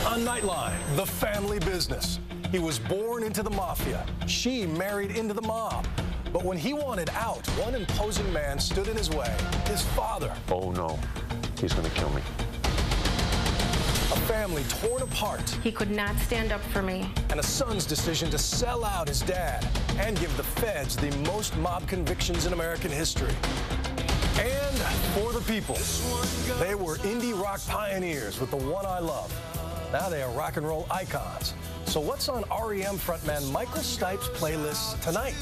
On Nightline, the family business. He was born into the mafia. She married into the mob. But when he wanted out, one imposing man stood in his way, his father. Oh no, he's gonna kill me. A family torn apart. He could not stand up for me. And a son's decision to sell out his dad and give the feds the most mob convictions in American history. And for the people, they were indie rock pioneers with the One I Love. Now they are rock and roll icons. So what's on REM frontman Michael Stipe's playlist tonight?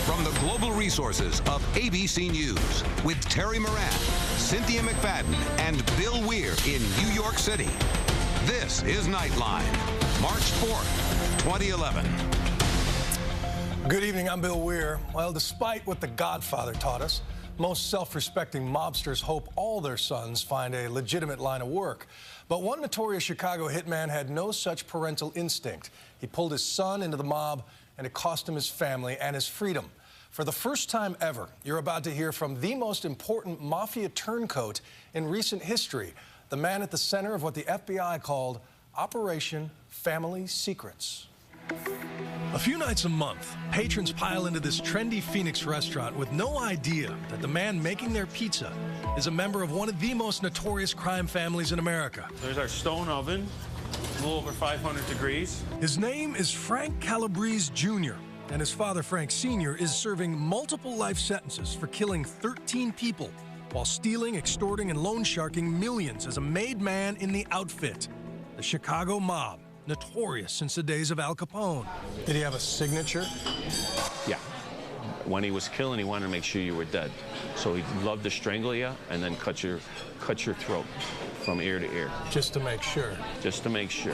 From the global resources of ABC News with Terry Moran, Cynthia McFadden, and Bill Weir in New York City. This is Nightline, March 4th, 2011. Good evening, I'm Bill Weir. Well, despite what The Godfather taught us, most self-respecting mobsters hope all their sons find a legitimate line of work. But one notorious Chicago hitman had no such parental instinct. He pulled his son into the mob, and it cost him his family and his freedom. For the first time ever, you're about to hear from the most important mafia turncoat in recent history, the man at the center of what the FBI called Operation Family Secrets. A few nights a month, patrons pile into this trendy Phoenix restaurant with no idea that the man making their pizza is a member of one of the most notorious crime families in America. There's our stone oven, a little over 500 degrees. His name is Frank Calabrese Jr., and his father, Frank Sr., is serving multiple life sentences for killing 13 people while stealing, extorting, and loan sharking millions as a made man in the outfit, the Chicago mob. Notorious since the days of Al Capone. Did he have a signature? Yeah. When he was killing, he wanted to make sure you were dead. So he loved to strangle you and then cut your throat from ear to ear. Just to make sure. Just to make sure.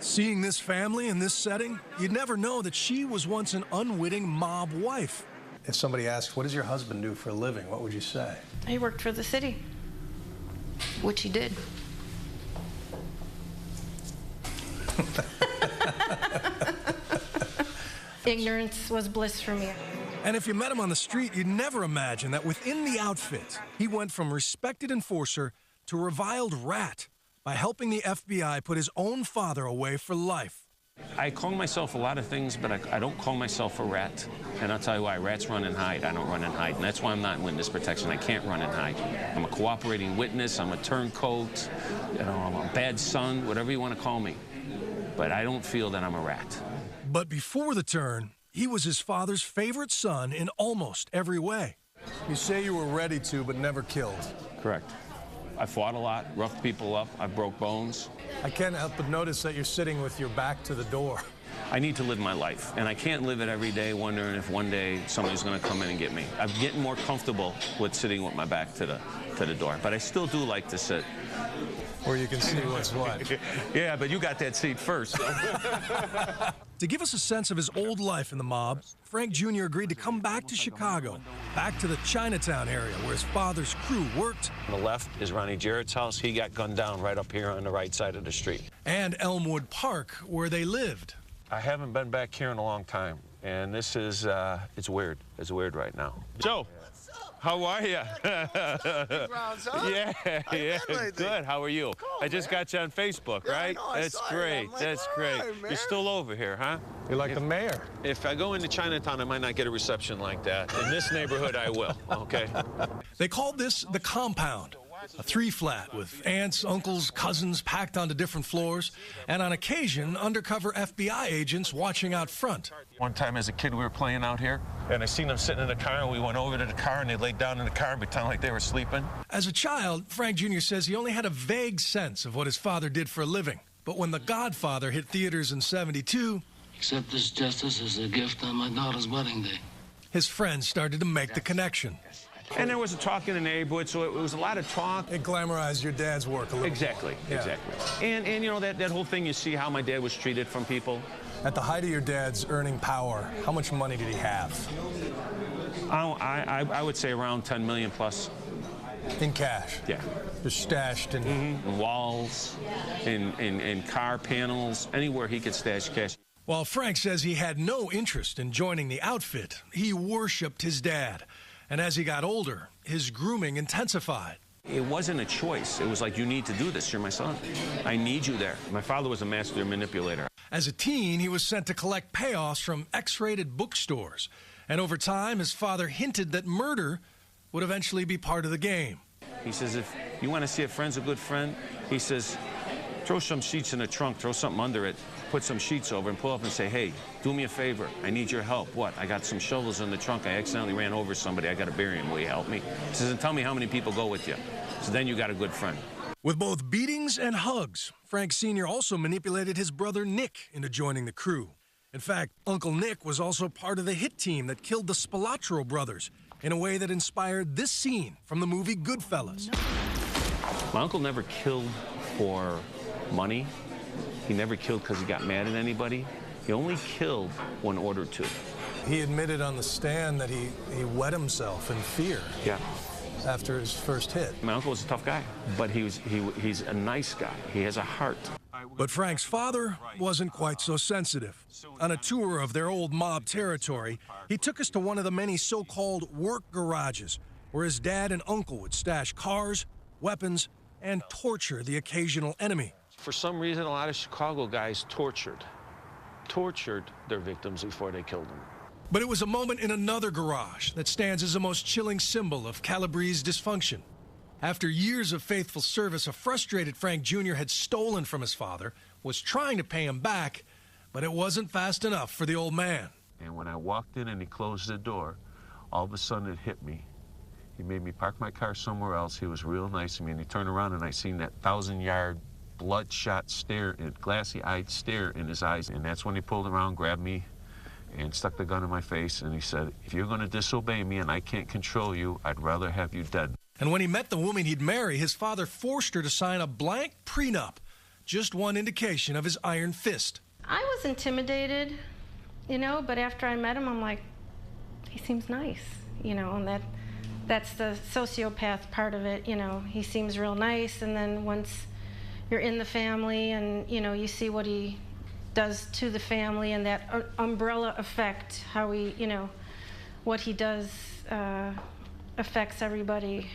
Seeing this family in this setting, you'd never know that she was once an unwitting mob wife. If somebody asked, what does your husband do for a living, what would you say? He worked for the city, which he did. Ignorance was bliss for me. And if you met him on the street, you'd never imagine that within the outfit, he went from respected enforcer to reviled rat by helping the FBI put his own father away for life. I call myself a lot of things, but I don't call myself a rat. And I'll tell you why. Rats run and hide. I don't run and hide. And that's why I'm not in witness protection. I can't run and hide. I'm a cooperating witness. I'm a turncoat. I'm a bad son, whatever you want to call me. But I don't feel that I'm a rat. But before the turn, he was his father's favorite son in almost every way. You say you were ready to, but never killed. Correct. I fought a lot, roughed people up, I broke bones. I can't help but notice that you're sitting with your back to the door. I need to live my life, and I can't live it every day wondering if one day somebody's going to come in and get me. I'm getting more comfortable with sitting with my back to the door, but I still do like to sit. Where you can see what's what. Yeah, but you got that seat first. To give us a sense of his old life in the mob, Frank Jr. agreed to come back to Chicago, back to the Chinatown area where his father's crew worked. On the left is Ronnie Jarrett's house. He got gunned down right up here on the right side of the street. And Elmwood Park, where they lived. I haven't been back here in a long time, and this is, it's weird. It's weird right now. Joe, how are you? Yeah, good. How are you? Cool, I just got you on Facebook, right? That's great. That's great. You're still over here, huh? You're like the mayor. If I go into Chinatown, I might not get a reception like that. In this neighborhood, I will, okay? They called this the compound. A three-flat with aunts, uncles, cousins packed onto different floors, and on occasion, undercover FBI agents watching out front. One time as a kid, we were playing out here, and I seen them sitting in the car, and we went over to the car, and they laid down in the car and pretended like they were sleeping. As a child, Frank Jr. says he only had a vague sense of what his father did for a living. But when The Godfather hit theaters in '72, accept this justice as a gift on my daughter's wedding day. his friends started to make the connection. And there was a talk in the neighborhood, so it was a lot of talk. It glamorized your dad's work a little. Exactly, Yeah. exactly. And you know, that whole thing, you see how my dad was treated from people. At the height of your dad's earning power, how much money did he have? I would say around 10 million plus. In cash? Yeah. Just stashed in... In walls, in car panels, anywhere he could stash cash. While Frank says he had no interest in joining the outfit, he worshipped his dad. And as he got older, his grooming intensified. It wasn't a choice. It was like, you need to do this. You're my son. I need you there. My father was a master manipulator. As a teen, he was sent to collect payoffs from X-rated bookstores. And over time, his father hinted that murder would eventually be part of the game. He says, if you want to see a friend's a good friend, he says, throw some sheets in the trunk, throw something under it, put some sheets over and pull up and say, hey, do me a favor. I need your help. What? I got some shovels in the trunk. I accidentally ran over somebody. I got to bury him. Will you help me? He says, and tell me how many people go with you. So then you got a good friend. With both beatings and hugs, Frank Sr. also manipulated his brother Nick into joining the crew. In fact, Uncle Nick was also part of the hit team that killed the Spalatro brothers in a way that inspired this scene from the movie Goodfellas. My uncle never killed for money. He never killed because he got mad at anybody. He only killed when ordered to. He admitted on the stand that he wet himself in fear. Yeah. After his first hit. My uncle was a tough guy, but he's a nice guy. He has a heart. But Frank's father wasn't quite so sensitive. On a tour of their old mob territory, he took us to one of the many so-called work garages, where his dad and uncle would stash cars, weapons, and torture the occasional enemy. For some reason, a lot of Chicago guys tortured their victims before they killed them. But it was a moment in another garage that stands as the most chilling symbol of Calabrese's dysfunction. After years of faithful service, a frustrated Frank Jr. had stolen from his father, was trying to pay him back, but it wasn't fast enough for the old man. And when I walked in and he closed the door, all of a sudden it hit me. He made me park my car somewhere else. He was real nice to me, and he turned around and I seen that 1,000-yard bloodshot stare, and glassy-eyed stare in his eyes. And that's when he pulled around, grabbed me, and stuck the gun in my face, and he said, if you're going to disobey me and I can't control you, I'd rather have you dead. And when he met the woman he'd marry, his father forced her to sign a blank prenup. Just one indication of his iron fist. I was intimidated, you know, but after I met him, I'm like, he seems nice, you know, and that's the sociopath part of it, you know. He seems real nice, and then once you're in the family and, you know, you see what he does to the family and that umbrella effect, how he, you know, what he does affects everybody.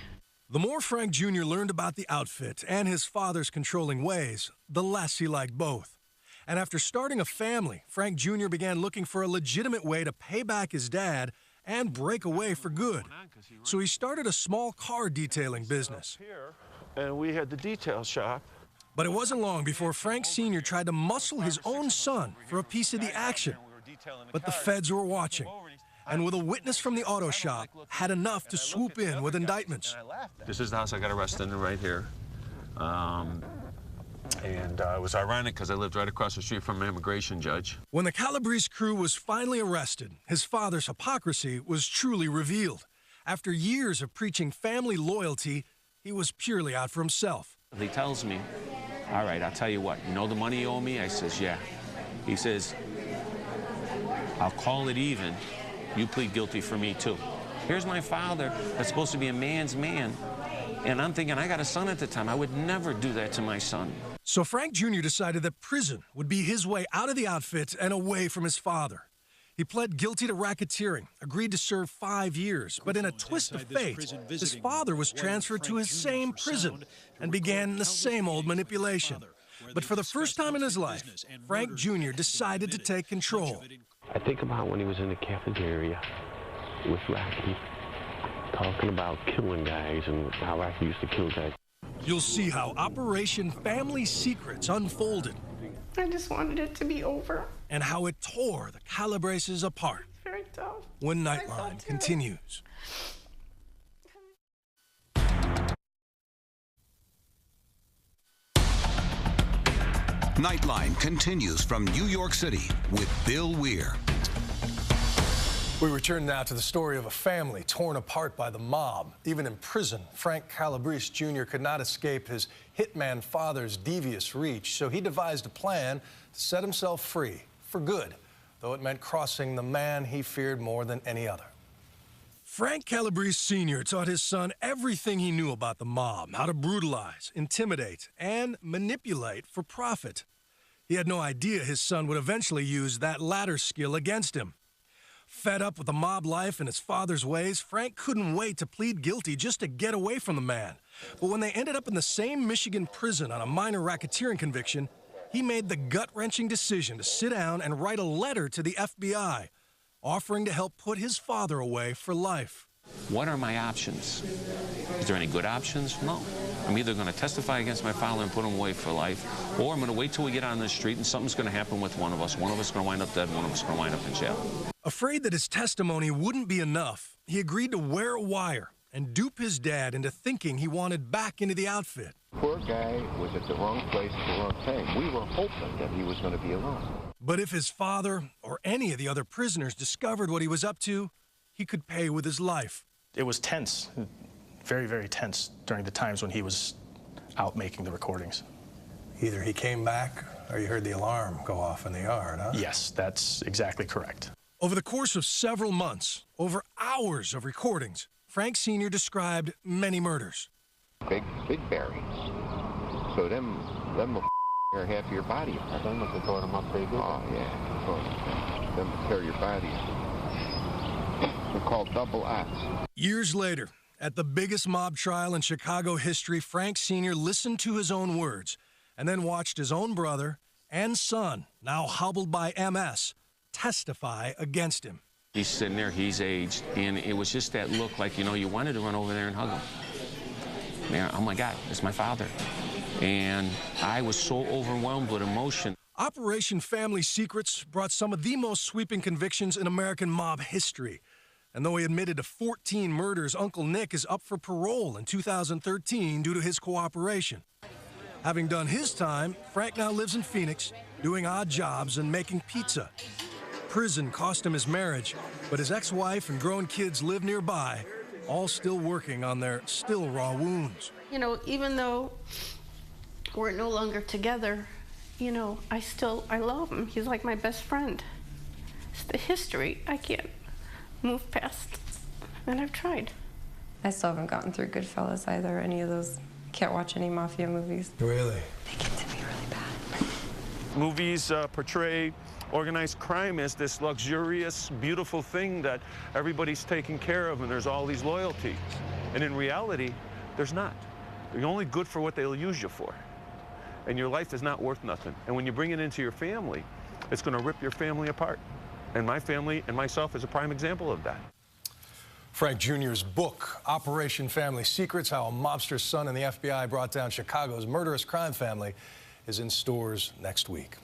The more Frank Jr. learned about the outfit and his father's controlling ways, the less he liked both. And after starting a family, Frank Jr. began looking for a legitimate way to pay back his dad and break away for good. So he started a small car detailing business. And we had the detail shop. But it wasn't long before Frank Sr. tried to muscle his own son for a piece of the action. But the feds were watching, and with a witness from the auto shop, had enough to swoop in with indictments. This is the house I got arrested in right here. And it was ironic because I lived right across the street from an immigration judge. When the Calabrese crew was finally arrested, his father's hypocrisy was truly revealed. After years of preaching family loyalty, he was purely out for himself. He tells me, all right, I'll tell you what, you know the money you owe me? I says, yeah. He says, I'll call it even. You plead guilty for me, too. Here's my father that's supposed to be a man's man. And I'm thinking, I got a son at the time. I would never do that to my son. So Frank Jr. decided that prison would be his way out of the outfit and away from his father. He pled guilty to racketeering, agreed to serve 5 years, but in a twist of fate, his father was transferred to his same prison and began the same old manipulation. But for the first time in his life, Frank Jr. decided to take control. I think about when he was in the cafeteria with Rocky, talking about killing guys and how Rocky used to kill guys. You'll see how Operation Family Secrets unfolded. I just wanted it to be over. And how it tore the Calabreses apart. Very tough. When Nightline continues. Nightline continues from New York City with Bill Weir. We return now to the story of a family torn apart by the mob. Even in prison, Frank Calabrese Jr. could not escape his hitman father's devious reach, so he devised a plan to set himself free for good, though it meant crossing the man he feared more than any other. Frank Calabrese Sr. taught his son everything he knew about the mob, how to brutalize, intimidate, and manipulate for profit. He had no idea his son would eventually use that latter skill against him. Fed up with the mob life and his father's ways, Frank couldn't wait to plead guilty just to get away from the man. But when they ended up in the same Michigan prison on a minor racketeering conviction, he made the gut-wrenching decision to sit down and write a letter to the FBI, offering to help put his father away for life. What are my options? Is there any good options? No. I'm either going to testify against my father and put him away for life, or I'm going to wait till we get on the street and something's going to happen with one of us. One of us is going to wind up dead, one of us is going to wind up in jail. Afraid that his testimony wouldn't be enough, he agreed to wear a wire and dupe his dad into thinking he wanted back into the outfit. Poor guy was at the wrong place at the wrong time. We were hoping that he was going to be alone. But if his father or any of the other prisoners discovered what he was up to, he could pay with his life. It was tense, very, very tense during the times when he was out making the recordings. Either he came back or you heard the alarm go off in the yard, huh? Yes, that's exactly correct. Over the course of several months, over hours of recordings, Frank Sr. described many murders. Big bearings. So them will tear half of your body apart. Them must have tore them up pretty good. Oh, yeah. Them will tear your body apart. They're called double X. Years later, at the biggest mob trial in Chicago history, Frank Sr. listened to his own words and then watched his own brother and son, now hobbled by MS, testify against him. He's sitting there, he's aged, and it was just that look like, you know, you wanted to run over there and hug him. Man, oh my God, it's my father. And I was so overwhelmed with emotion. Operation Family Secrets brought some of the most sweeping convictions in American mob history. And though he admitted to 14 murders, Uncle Nick is up for parole in 2013 due to his cooperation. Having done his time, Frank now lives in Phoenix, doing odd jobs and making pizza. Prison cost him his marriage, but his ex-wife and grown kids live nearby, all still working on their still raw wounds. You know, even though we're no longer together, you know, I love him. He's like my best friend. It's the history I can't move past, and I've tried. I still haven't gotten through Goodfellas either, any of those. Can't watch any mafia movies. Really? They get to me really bad. Movies portray organized crime as this luxurious, beautiful thing that everybody's taken care of and there's all these loyalties. And in reality, there's not. You're only good for what they'll use you for. And your life is not worth nothing. And when you bring it into your family, it's going to rip your family apart. And my family and myself is a prime example of that. Frank Jr.'s book, Operation Family Secrets, How a Mobster's Son and the FBI Brought Down Chicago's Murderous Crime Family, is in stores next week.